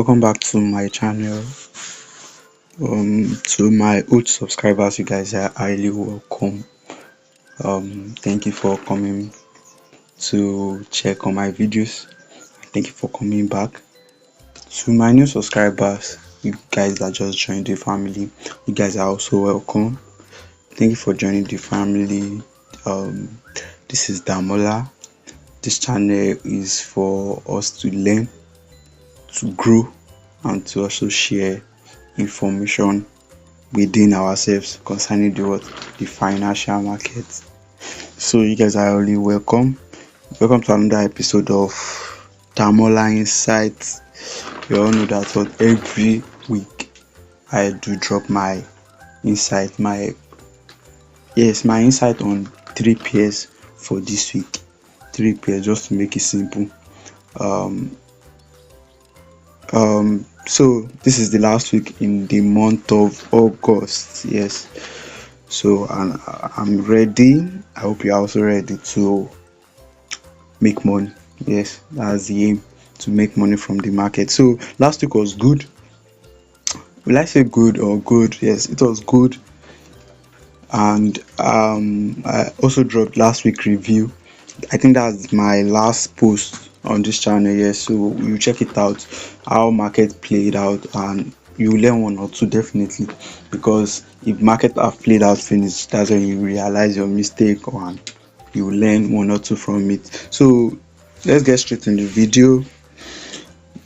Welcome back to my channel. To my old subscribers, you guys are highly welcome. Thank you for coming to check on my videos. Thank you for coming back. To my new subscribers, you guys that just joined the family, you guys are also welcome. Thank you for joining the family. This is Dhamola. This channel is for us to learn, to grow, and to also share information within ourselves concerning the financial market. So you guys are really welcome. Welcome to another episode of Dhamola Insights. You all know that every week I do drop my insight, my insight on three pairs for this week. Three pairs, just to make it simple. Um so this is the last week in the month of August. Yes. So I'm ready. I hope you're also ready to make money. Yes, that's the aim, to make money from the market. So last week was good. Will I say good or good? Yes, it was good. And I also dropped last week review. I think that's my last post on this channel. Yes, so you check it out, how market played out, and you learn one or two definitely, because if market have played out finish, that's when you realize your mistake and you learn one or two from it. So let's get straight in the video.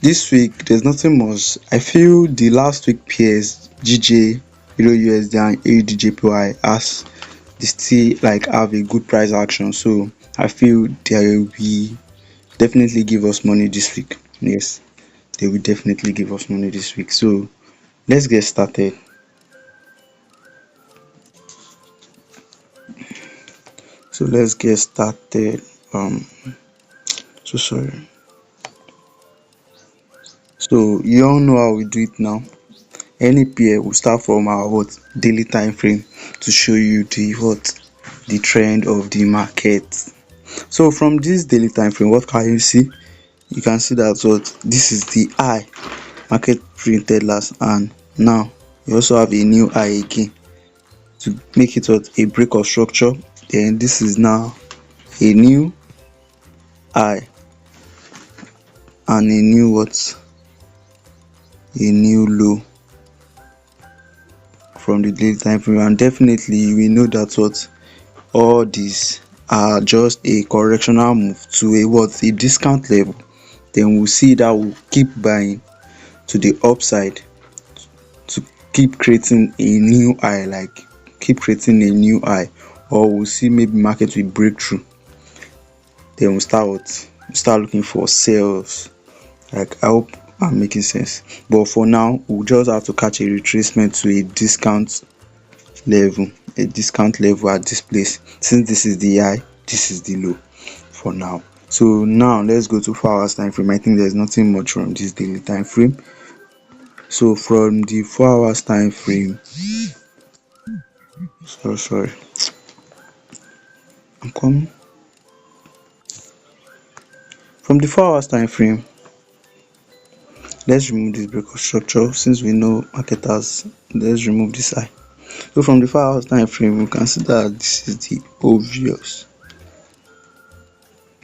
This week there's nothing much. I feel the last week pairs GJ, Euro USD and AUDJPY as they still have a good price action, so I feel they will definitely give us money this week. Yes, they will definitely give us money this week. So let's get started. So sorry. So you all know how we do it now. Any pair will start from our daily time frame to show you the trend of the market. So from this daily time frame, what can you see? You can see that this is the high market printed last, and now you also have a new high again to make it a break of structure. Then this is now a new high and a new low from the daily time frame. And definitely we know that all these are just a correctional move to a discount level. Then we'll see that we'll keep buying to the upside to keep creating a new high, or we'll see maybe market will break through. Then we'll start looking for sales. I hope I'm making sense. But for now, we'll just have to catch a retracement to a discount level at this place. Since this is the high, this is the low for now. So now let's go to 4 hours time frame. I think there's nothing much from this daily time frame. So from the 4 hours time frame, sorry, I'm coming. From the 4 hours time frame, let's remove this break of structure. Since we know marketers, let's remove this high. So from the 4 hours time frame, we can see that this is the obvious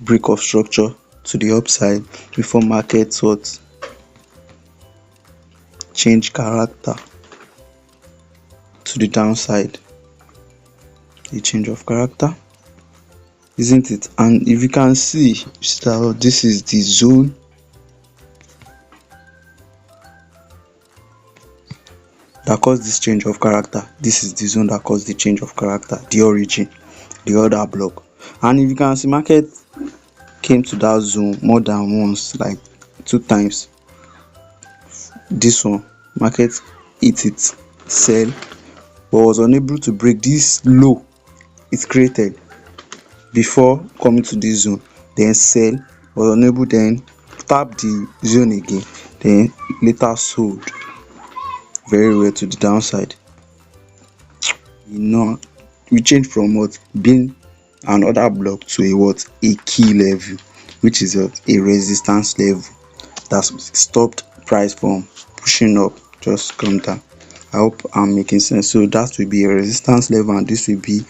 break of structure to the upside before market change character to the downside. A change of character, isn't it? And if you can see that this is the zone that caused this change of character. This is the zone that caused the change of character, the origin, the other block. And if you can see, market came to that zone more than once, like 2 times. This one, market hit it, sell, but was unable to break this low it created before coming to this zone. Then sell, was unable, then tap the zone again, then later sold very well to the downside. We change from being another block to a key level, which is a resistance level. that stopped price from pushing up just come down. I hope I'm making sense. So that will be a resistance level, and this will be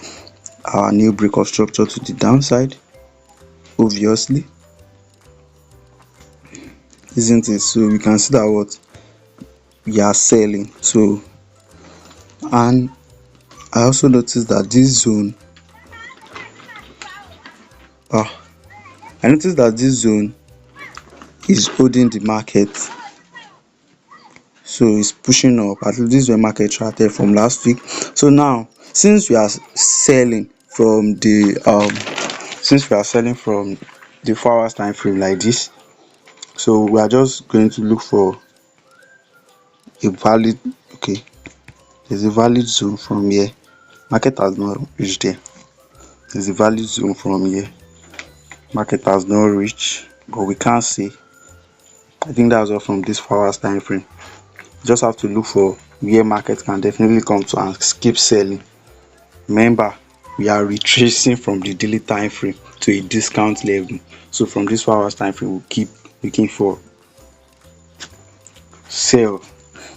our new break of structure to the downside, obviously, isn't it? So we can see that what we are selling. So, and I also noticed that this zone, ah I noticed that this zone is holding the market, so it's pushing up. At least this is where market started from last week. So now, since we are selling from the since we are selling from the 4 hours time frame like this, so we are just going to look for a valid, okay, there's a valid zone from here. Market has not reached there. There's a valid zone from here. Market has not reached, but we can't see. I think that's all from this 4 hours time frame. Just have to look for where market can definitely come to and keep selling. Remember, we are retracing from the daily time frame to a discount level. So from this 4 hours time frame, we'll keep looking for sell.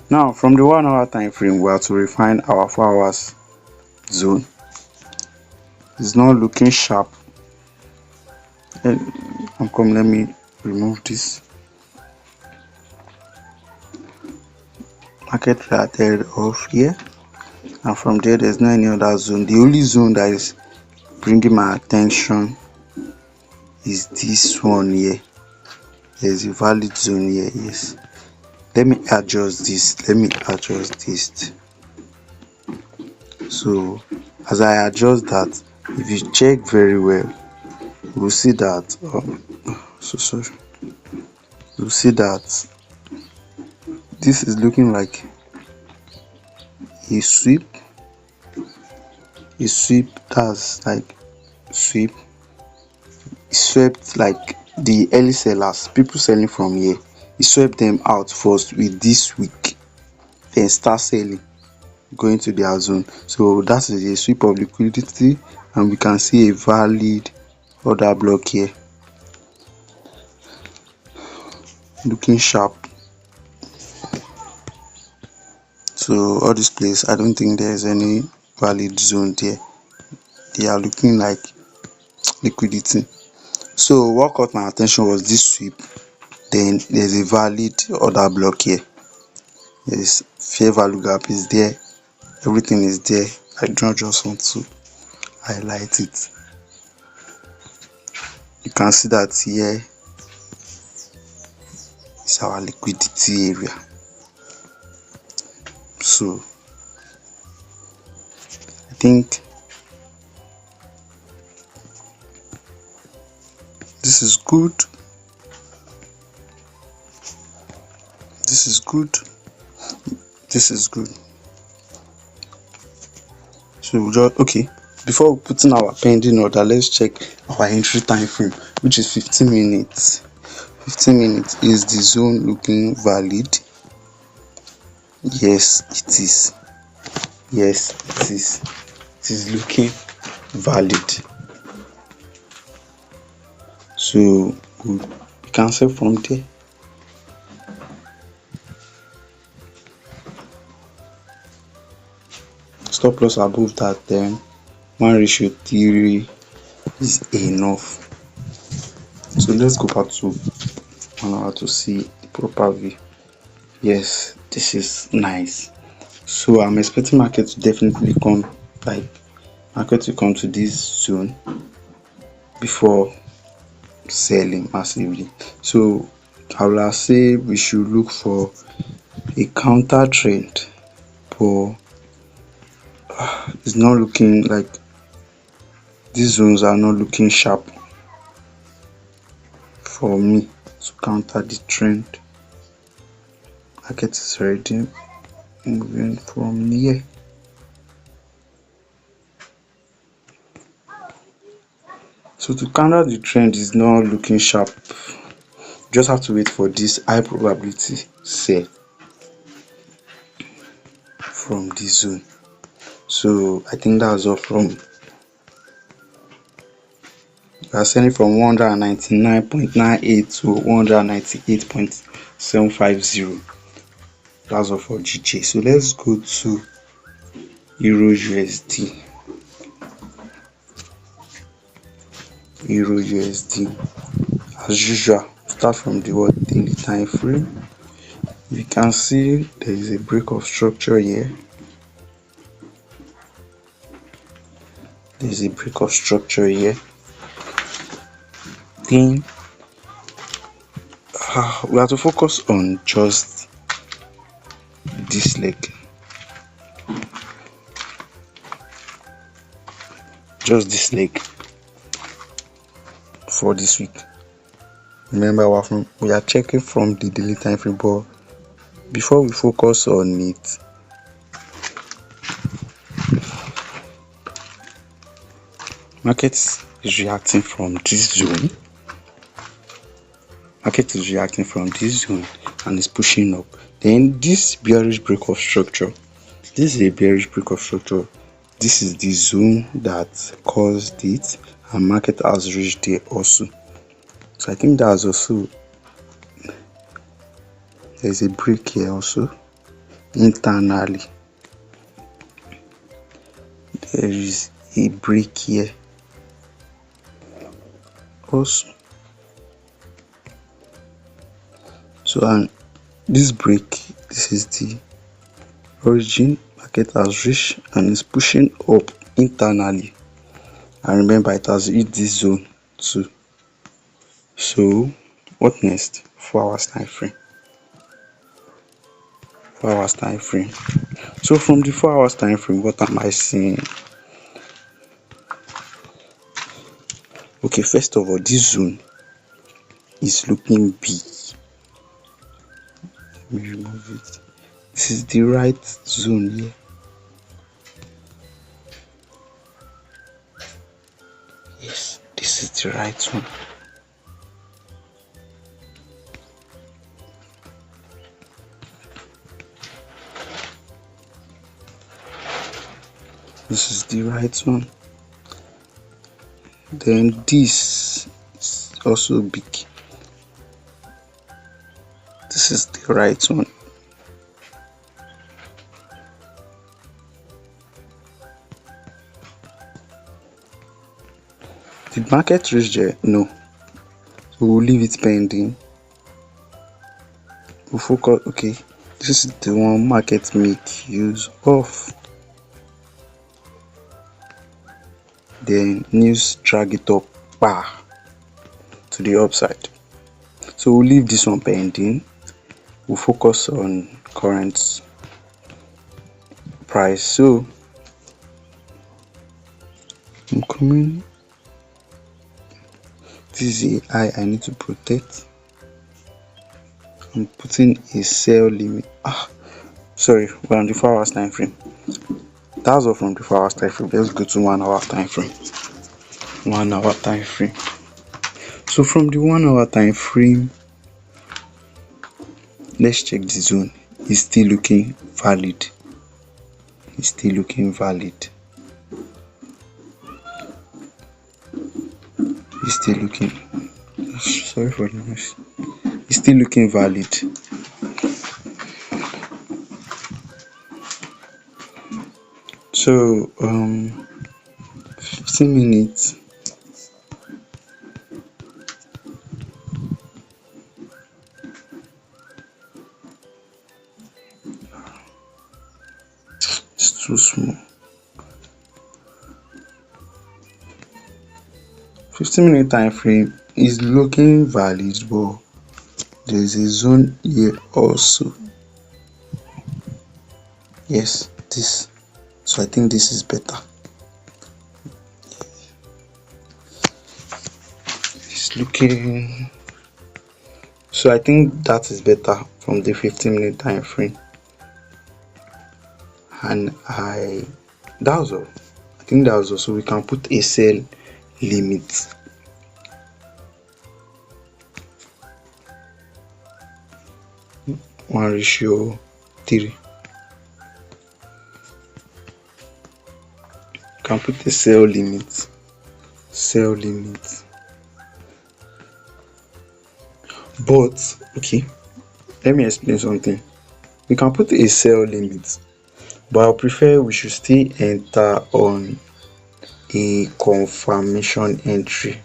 Now from the 1 hour time frame, we have to refine our 4 hours zone. It's not looking sharp. Come, let me remove this. Market started off here, and from there there's no any other zone. The only zone that is bringing my attention is this one here. There's a valid zone here. Yes, let me adjust this. So as I adjust that, if you check very well, we'll see that you'll see that this is looking like a sweep. That's like sweep. It swept like the early sellers, people selling from here. It swept them out first with this week, then start selling, going to their zone. So that is a sweep of liquidity, and we can see a valid order block here, looking sharp. So all this place, I don't think there is any valid zone there. They are looking like liquidity. So what caught my attention was this sweep. Then there's a valid order block here. There's fair value gap is there. Everything is there. I don't just want to highlight it. You can see that here is our liquidity area. So I think this is good. This is good. So just okay. Before putting our pending order, let's check our entry time frame, which is 15 minutes. 15 minutes. Is the zone looking valid? Yes, it is. It is looking valid. So we cancel from there. Stop loss above that, then 1:3 is enough. So let's go back to 1 hour to see the proper view. Yes, this is nice. So I'm expecting market to definitely come, market to come to this zone before selling massively. So I will say we should look for a counter trend, but it's not looking like these zones are not looking sharp for me to counter the trend. Market is already moving from here. So to counter the trend is not looking sharp. Just have to wait for this high probability sell from this zone. So I think that's all from We are selling from 199.98 to 198.750. That's all for GJ. So let's go to Euro USD. Euro USD. As usual, start from the daily time frame. You can see there is a break of structure here. There's a break of structure here. Then we have to focus on just this leg. Just this leg for this week. Remember, we are checking from the daily time frame, but before we focus on it, market is reacting from this zone. Market is reacting from this zone and is pushing up. Then this bearish break of structure. This is a bearish break of structure. This is the zone that caused it, and market has reached there also. So I think that's also, there's a break here also internally. There is a break here also. So, and this break, this is the origin. Market has reached and is pushing up internally, and remember it has hit this zone too. So what next? 4 hours time frame. 4 hours time frame. So from the 4 hours time frame, what am I seeing? Okay, first of all, this zone is looking big. Let me remove it. This is the right zone here. Yes, this is the right one. This is the right one. Then this is also big. This is the right one. Did market reach there? No. So we'll leave it pending. We'll focus. Okay, this is the one market make use of. Then news drag it up to the upside. So we'll leave this one pending. We'll focus on current price. So I'm coming. This is a high I need to protect. I'm putting a sell limit. Sorry, we're on the 4 hours time frame. That's all from the 4 hours time frame. Let's go to 1 hour time frame. 1 hour time frame. So from the 1 hour time frame, let's check the zone. It's still looking valid. It's still looking valid. It's still looking, sorry for the noise. It's still looking valid. So 15 minutes. It's too small. 15-minute time frame is looking valid, but there is a zone here also. Yes, this. So I think this is better. It's looking. So I think that is better from the 15-minute time frame. And that was all. I think that was all. So we can put a sell limit. One ratio 3. Can put a sell limit. Sell limit. But okay, let me explain something. We can put a sell limit, but I prefer we should still enter on a confirmation entry.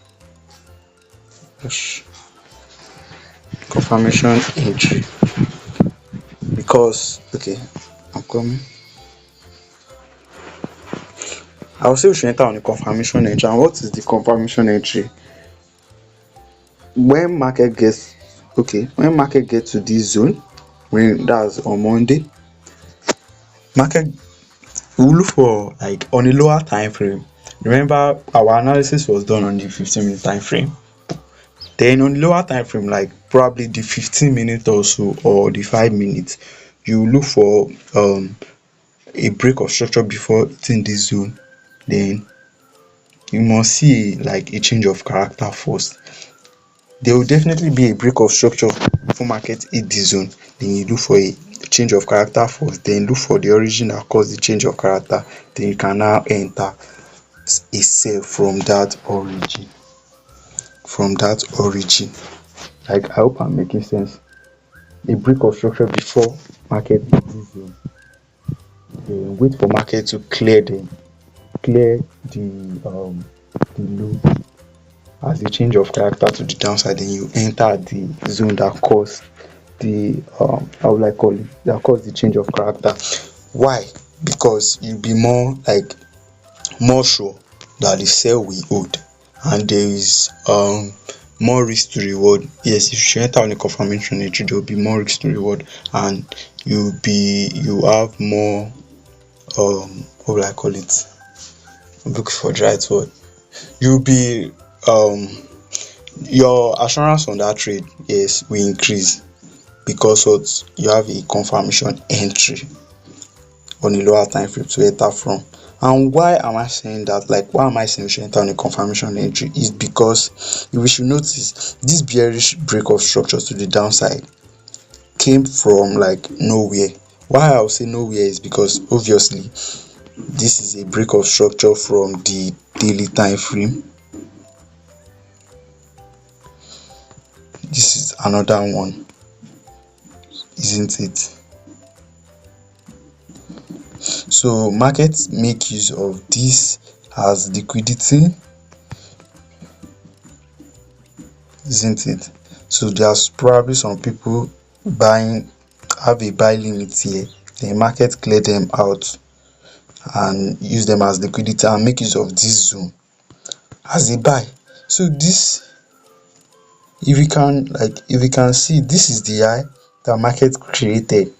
Yes, confirmation entry. Because okay, I'm coming. I will say we should enter on a confirmation entry. And what is the confirmation entry? When market gets when market gets to this zone, when that's on Monday, market we will look for like on a lower time frame. Remember our analysis was done on the 15-minute time frame. Then on the lower time frame, like probably the 15 minutes or so or the 5 minutes, you look for a break of structure before hitting this zone. Then you must see like a change of character first. There will definitely be a break of structure before market hit the zone. Then you look for a change of character first, then look for the origin that caused the change of character. Then you can now enter a sell from that origin. From that origin. Like I hope I'm making sense. A break of structure before market hit this zone. Then wait for market to clear the low as a change of character to the downside. Then you enter the zone that caused the how will I call it, that caused the change of character. Why? Because you'll be more like more sure that the sell will hold, and there is more risk to reward. Yes, if you enter on a confirmation entry, there will be more risk to reward, and you have more what will I call it, I'm looking for the right word. You'll be um your assurance on that trade, yes, will increase because what you have a confirmation entry on a lower time frame to enter from. And why am I saying that? Like, why am I saying we should enter on a confirmation entry? Is because if we should notice this bearish break of structure to the downside came from like nowhere. Why I'll say nowhere is because obviously this is a break of structure from the daily time frame. This is another one, isn't it? So markets make use of this as liquidity, isn't it? So there's probably some people buying, have a buy limit here, the market clear them out and use them as liquidity and make use of this zone as a buy. So this, if we can see, this is the high that market created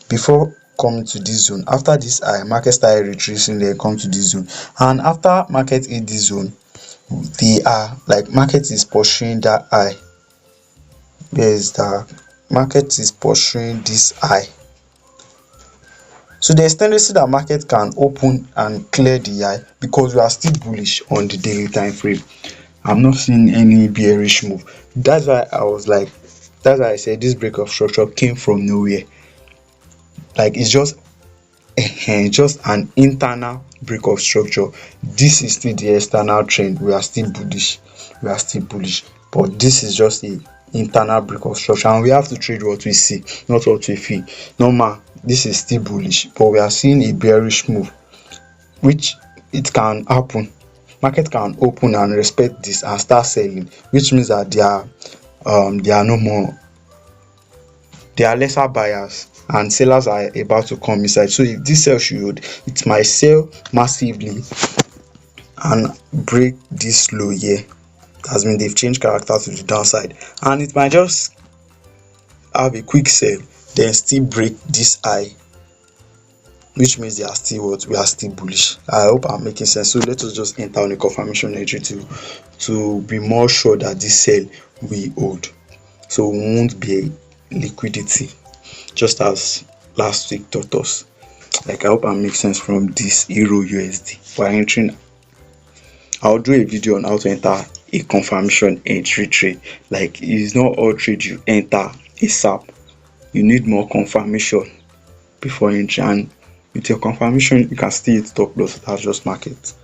before coming to this zone. After this high, market started retracing, then come to this zone, and after market hit this zone, they are like market is pursuing that high. There is that market is pursuing this high. So there's tendency that market can open and clear the high because we are still bullish on the daily time frame. I'm not seeing any bearish move. That's why I was like, that's why I said this break of structure came from nowhere. Like it's just an internal break of structure. This is still the external trend. We are still bullish. We are still bullish. But this is just a internal break of structure, and we have to trade what we see, not what we feel. Normal, this is still bullish, but we are seeing a bearish move, which it can happen. Market can open and respect this and start selling, which means that there are no more, there are lesser buyers and sellers are about to come inside. So if this sell should, it might sell massively and break this low here. That means they've changed character to the downside, and it might just have a quick sell, then still break this high, which means they are still what, we are still bullish. I hope I'm making sense. So let us just enter on a confirmation entry to be more sure that this sell will hold, so we won't be liquidity just as last week taught us. Like I hope I make sense from this Euro USD. We're entering, I'll do a video on how to enter a confirmation entry trade. Like it's not all trade you enter ASAP. You need more confirmation before entry, and with your confirmation you can still hit stop loss. That's just market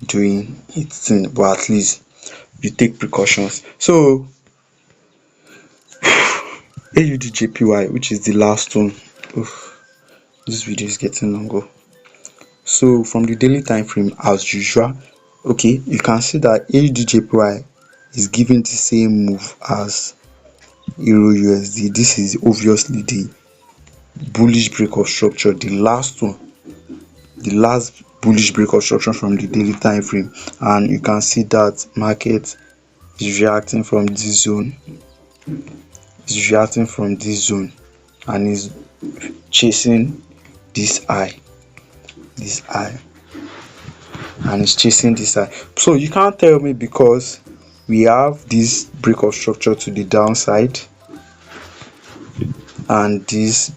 doing its thing, but at least you take precautions. So AUDJPY, which is the last one. Oof, this video is getting longer. So from the daily time frame, as usual, okay, you can see that AUDJPY is giving the same move as Euro USD. This is obviously the bullish break of structure, the last one, the last bullish break of structure from the daily time frame. And you can see that market is reacting from this zone, and is chasing this high, and it's chasing this high. So you can't tell me, because we have this break of structure to the downside, and this is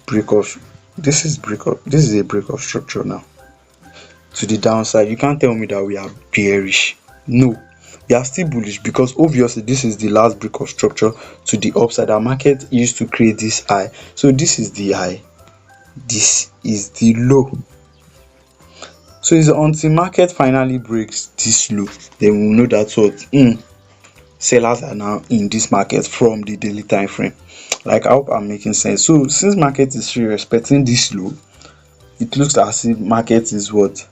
a break of structure now to the downside. You can't tell me that we are bearish. No, we are still bullish, because obviously this is the last break of structure to the upside. Our market used to create this high, so this is the high, this is the low. So it's until market finally breaks this low, then we will know that what sellers are now in this market from the daily time frame. Like, I hope I'm making sense. So since market is still respecting this low, it looks as if market is what,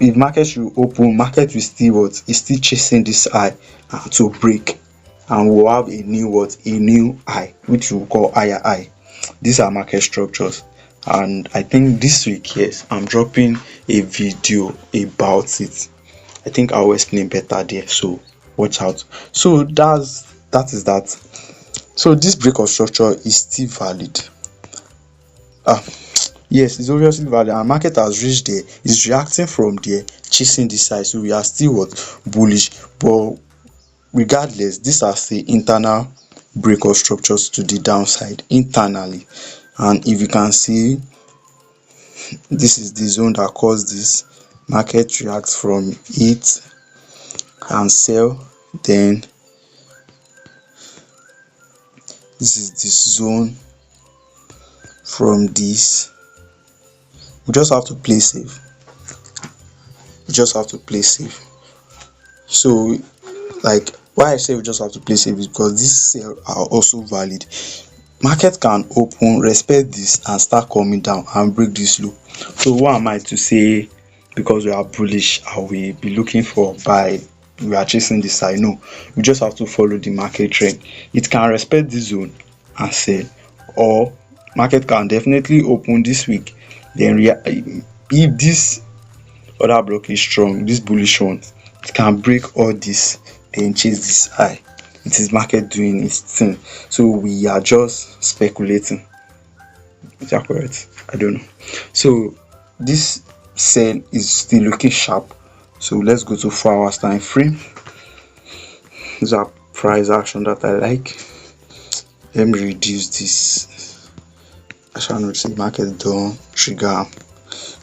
if market should open, market will still what, is still chasing this high to break, and we'll have a new high, which we'll call higher high. These are market structures, and I think this week, yes, I'm dropping a video about it. I think I'll explain better there, so watch out. So that is that. So this break of structure is still valid. Yes, it's obviously valid, and market has reached there, it's reacting from there, chasing this side. So we are still what, bullish. But regardless, these are still internal break of structures to the downside internally. And if you can see, this is the zone that caused this. Market reacts from it and sell, then this is this zone. From this, we just have to play safe. So, like, why I say we just have to play safe is because these sales are also valid. Market can open, respect this, and start coming down and break this low. So what am I to say? Because we are bullish, I will be looking for buy, we are chasing this side? No, we just have to follow the market trend. It can respect this zone and sell, or market can definitely open this week, then if this other block is strong, this bullish one, it can break all this, then chase this high. It is market doing its thing, so we are just speculating. Is that correct? I don't know. So this sell is still looking sharp, so let's go to 4 hours time frame. These are price action that I like. Let me reduce this. I shall not say market down trigger.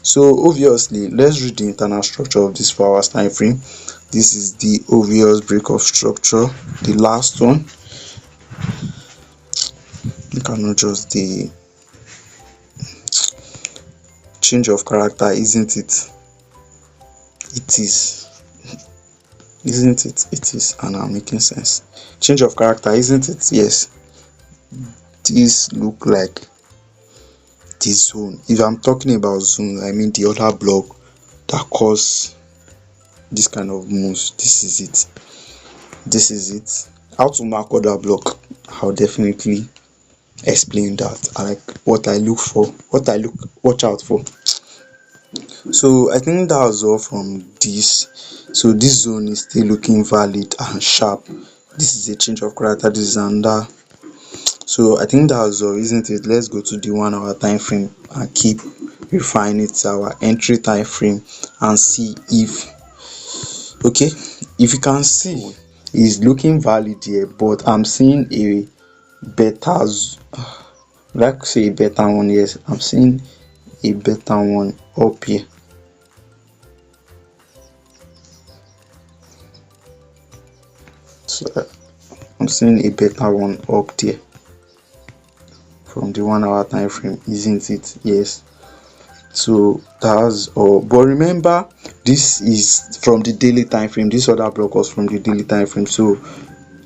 So obviously, let's read the internal structure of this 4 hours time frame. This is the obvious break of structure, the last one. You cannot just the change of character, isn't it? It is, isn't it? It is, and I'm making sense. Change of character, isn't it? Yes. This look like this zone. If I'm talking about zone, I mean the other block that cause this kind of moves. This is it. How to mark other block, I'll definitely explain that. I like what I look for, watch out for. So I think that was all from this. So this zone is still looking valid and sharp. This is a change of character, this is under. So I think that was all, isn't it? Let's go to the 1 hour time frame and keep refining it to our entry time frame and see if, okay, if you can see, it's looking valid here, but I'm seeing a better, like say a better one. Yes, I'm seeing a better one up here. So I'm seeing a better one up there from the 1 hour time frame, isn't it? Yes. So that's all. But remember, this is from the daily time frame. This other block was from the daily time frame. So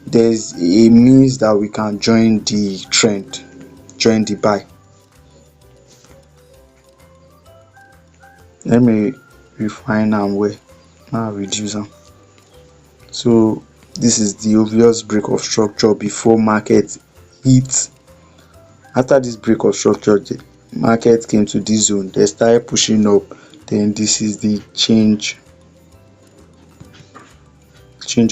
there's a means that we can join the trend, join the buy. Let me refine am well, now reduce am. So this is the obvious break of structure before market hit. After this break of structure, the market came to this zone, they started pushing up. Then this is the change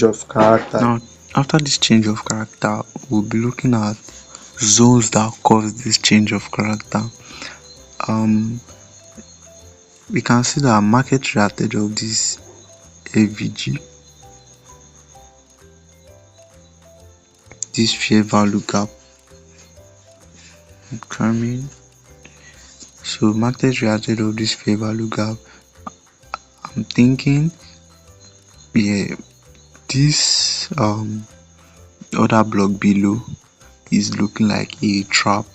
of character. Now, after this change of character, we'll be looking at zones that cause this change of character. We can see that market reacted of this AVG, this fair value gap coming. So market reacted of this fair value gap. I'm thinking, yeah, this other block below is looking like a trap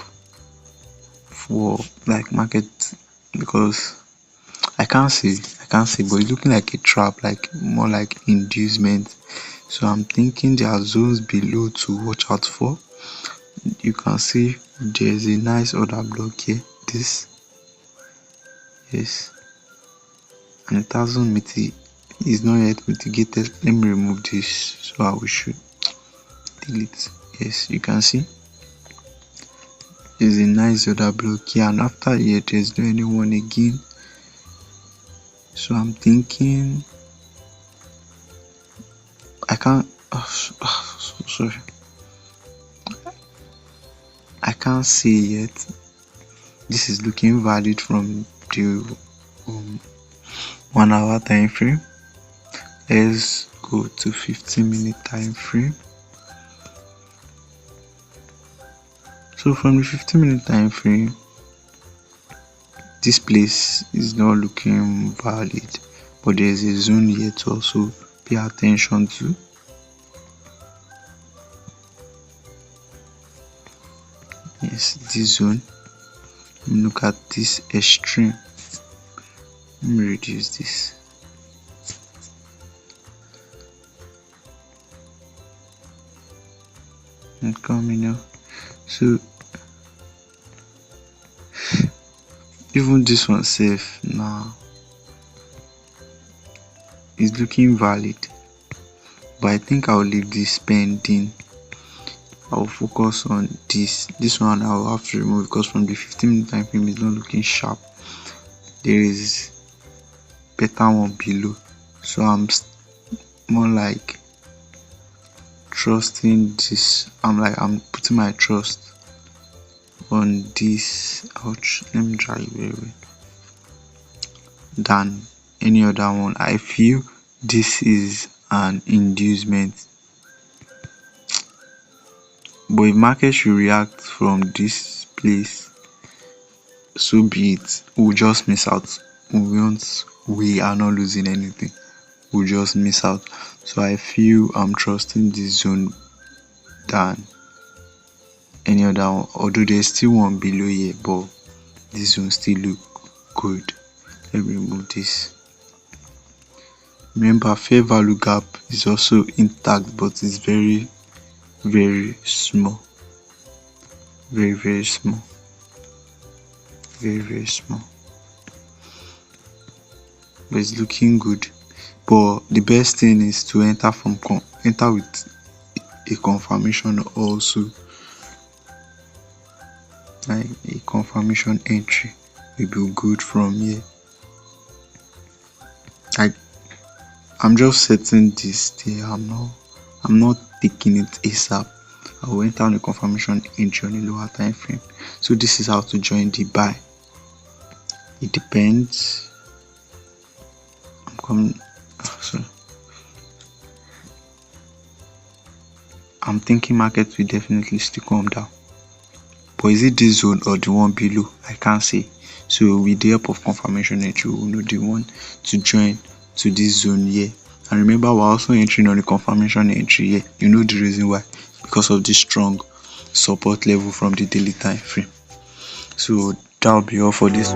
for like market, because I can't see, but it's looking like a trap, like more like inducement. So I'm thinking there are zones below to watch out for. You can see there's a nice other block here, this, yes, and it hasn't is not yet mitigated. Let me remove this so I will should delete. Yes, you can see there's a nice other block here, and after here there's no anyone again. So I'm thinking I can't sorry, I can't see yet. This is looking valid from the 1 hour time frame. Let's go to 15-minute time frame. So from the 15-minute time frame, this place is not looking valid, but there's a zone here to also pay attention to. Yes, this zone. Look at this extreme. Let me reduce this. And coming now. So even this one safe now is looking valid, but I think I'll leave this pending. I'll focus on this one. I'll have to remove because from the 15-minute time frame is not looking sharp. There is better one below, so I'm more like trusting this. I'm putting my trust on this. Ouch, let me try it very well than any other one. I feel this is an inducement, but if market should react from this place, so be it. We'll just miss out. We are not losing anything, we'll just miss out. So I feel I'm trusting this zone than any other one, although there's still one below here, but this one still look good. Let me remove this. Remember, fair value gap is also intact, but it's very small, very small, very small, but it's looking good. But the best thing is to enter with a confirmation also, like a confirmation entry will be good from here. I'm just setting this there. I'm not taking it ASAP. I will enter on a confirmation entry on a lower time frame. So this is how to join the buy. It depends. I'm thinking market will definitely still come down, but is it this zone or the one below? I can't say. So with the help of confirmation entry, we will know the one to join to this zone here. And remember, we're also entering on the confirmation entry here. You know the reason why, because of this strong support level from the daily time frame. So that will be all for this.